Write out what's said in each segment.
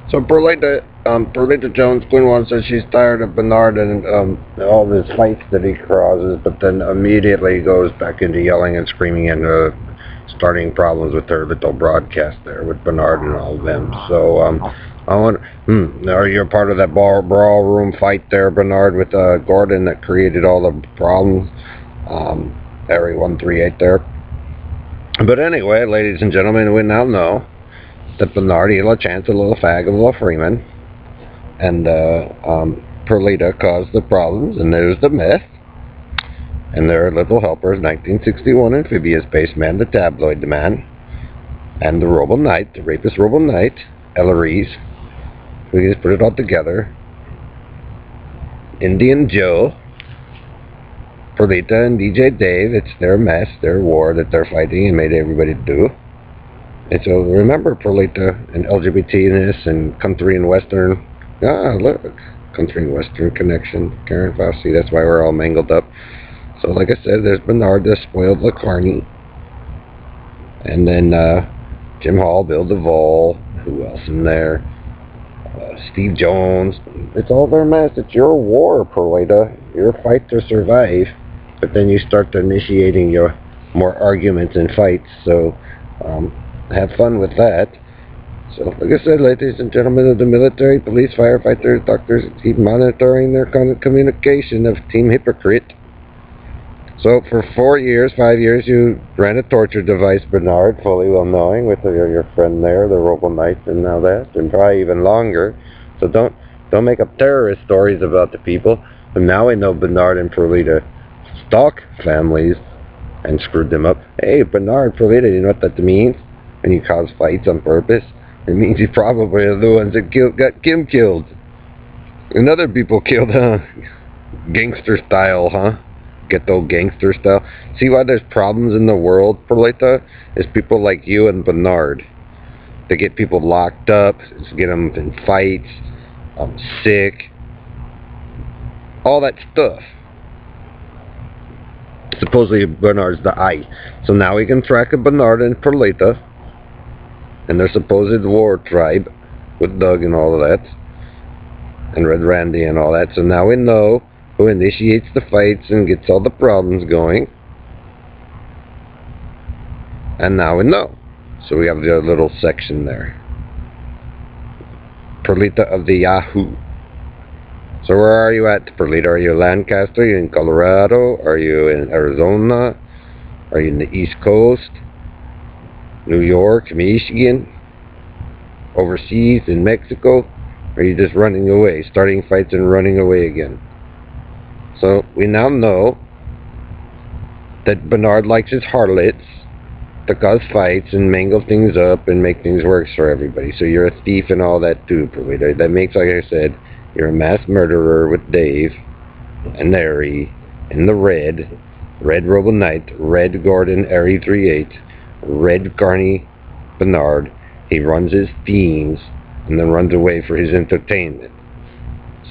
So Perlita Jones, Queen One, says she's tired of Bernard and all these fights that he causes, but then immediately goes back into yelling and screaming and starting problems with her little broadcast there with Bernard and all of them. So I want, are you a part of that brawl room fight there, Bernard, with Gordon that created all the problems? Area 138 there. But anyway, ladies and gentlemen, we now know that Bernard, Ela Chance, a little fag, a little Freeman, and Perlita caused the problems, and there's the myth. And their little helpers, 1961 amphibious spaceman, the tabloid man, and the Robo Knight, the rapist Robo Knight, Ella Reese. We just put it all together. Indian Joe, Perlita, and DJ Dave. It's their mess, their war that they're fighting and made everybody do. And so remember Perlita and LGBTness and country and western. Ah, look, country and western connection. Karen Fossey, that's why we're all mangled up. So like I said, there's Bernard, the spoiled LaCarney. And then Jim Hall, Bill Duvall. Who else in there? Steve Jones. It's all their mess. It's your war, Perlita. Your fight to survive. But then you start initiating your more arguments and fights. So have fun with that. So, like I said, ladies and gentlemen of the military, police, firefighters, doctors, keep monitoring their communication of Team Hypocrite. So, for 5 years, you ran a torture device, Bernard, fully well knowing, with your friend there, the Robo Knight, and now that, and probably even longer. So, don't make up terrorist stories about the people. But now we know Bernard and Perlita stalk families and screwed them up. Hey, Bernard, Perlita, you know what that means? When you cause fights on purpose, it means you probably are the ones that got Kim killed. And other people killed, huh? Gangster style, huh? Ghetto gangster style. See why there's problems in the world, Perlita? It's people like you and Bernard. They get people locked up, get them in fights, sick, all that stuff. Supposedly Bernard's the eye. So now we can track a Bernard and Perlita and their supposed war tribe with Doug and all of that, and Red Randy and all that. So now we know who initiates the fights and gets all the problems going. And now we know. So we have the little section there. Perlita of the Yahoo. So where are you at, Perlita? Are you in Lancaster? Are you in Colorado? Are you in Arizona? Are you in the East Coast? New York, Michigan, overseas in Mexico? Or are you just running away, starting fights and running away again? So we now know that Bernard likes his harlots to cause fights and mangle things up and make things worse for everybody. So you're a thief and all that too, Perlita. That makes, like I said, you're a mass murderer with Dave and Larry and the Red Robo Knight, Red Gordon, Airy 38. Red Carney Bernard. He runs his themes and then runs away for his entertainment.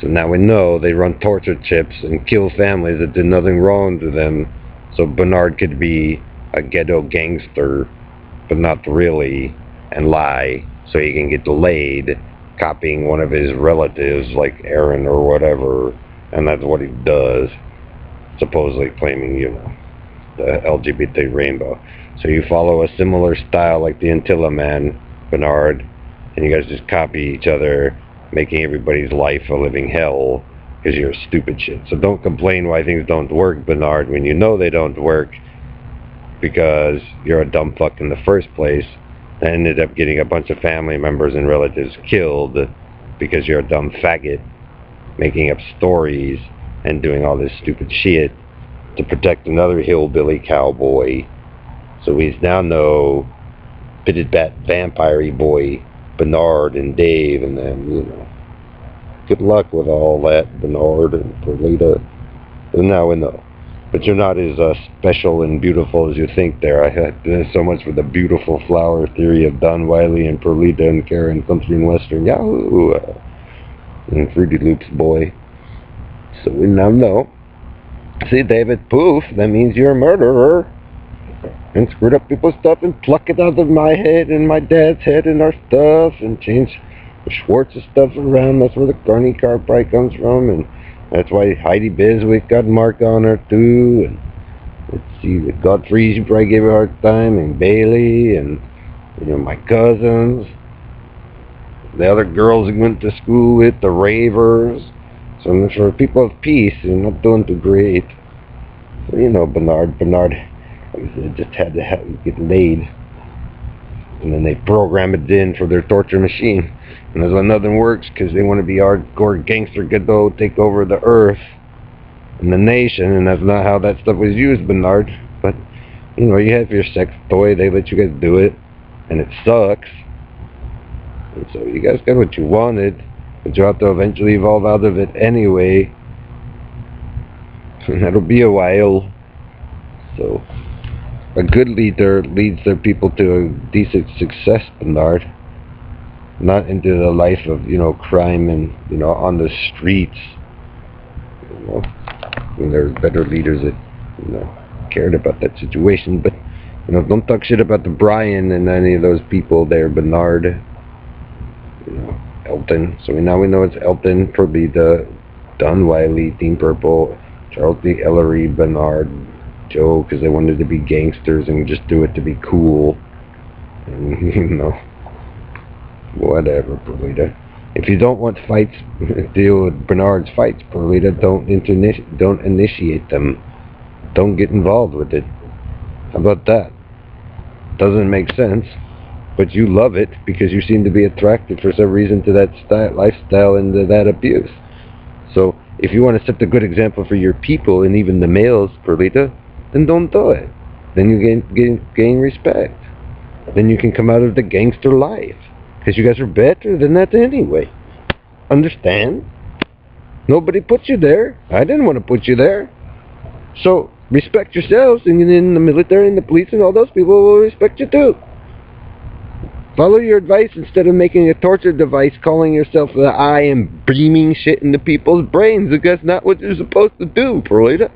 So now we know they run torture chips and kill families that did nothing wrong to them. So Bernard could be a ghetto gangster, but not really, and lie so he can get laid copying one of his relatives like Aaron or whatever. And that's what he does, supposedly claiming, the LGBT rainbow. So you follow a similar style like the Antilla Man, Bernard, and you guys just copy each other, making everybody's life a living hell because you're stupid shit. So don't complain why things don't work, Bernard, when you know they don't work because you're a dumb fuck in the first place and ended up getting a bunch of family members and relatives killed because you're a dumb faggot making up stories and doing all this stupid shit to protect another hillbilly cowboy. So we now know pitted bat vampire boy Bernard and Dave and them, Good luck with all that, Bernard and Perlita. And now we know. But you're not as special and beautiful as you think there. I had so much for the beautiful flower theory of Don Wiley and Perlita and Karen Country and Western Yahoo and Fruity Loops boy. So we now know. See, David Poof, that means you're a murderer. And screwed up people's stuff and pluck it out of my head and my dad's head and our stuff and change Schwartz's stuff around. That's where the Carney car probably comes from, and that's why Heidi Biswick got marked on her too. And let's see, the Godfrey's you probably gave a hard time, and Bailey, and my cousins, the other girls he went to school with, the ravers. So for people of peace, they're not doing too great. So, Bernard just had to get laid. And then they program it in for their torture machine. And that's why nothing works, because they want to be hardcore gangster Godot, take over the earth and the nation, and that's not how that stuff was used, Bernard. But, you have your sex toy, they let you guys do it, and it sucks. And so you guys got what you wanted, but you have to eventually evolve out of it anyway. And that'll be a while. So a good leader leads their people to a decent success, Bernard. Not into the life of, crime and, on the streets. And there's better leaders that, cared about that situation. But, don't talk shit about the Brian and any of those people there, Bernard. Elton. So now we know it's Elton, probably the Don Wiley, Team Purple, Charles D. Ellery, Bernard, Joe, because they wanted to be gangsters and just do it to be cool. And, whatever, Perlita. If you don't want fights, deal with Bernard's fights, Perlita. Don't initiate them. Don't get involved with it. How about that? Doesn't make sense, but you love it because you seem to be attracted for some reason to that lifestyle and to that abuse. So if you want to set a good example for your people and even the males, Perlita, then don't do it. Then you gain respect. Then you can come out of the gangster life. Because you guys are better than that anyway. Understand? Nobody put you there. I didn't want to put you there. So, respect yourselves, and then the military and the police and all those people will respect you too. Follow your advice instead of making a torture device calling yourself the eye and beaming shit into people's brains. Because that's not what you're supposed to do, Perlita.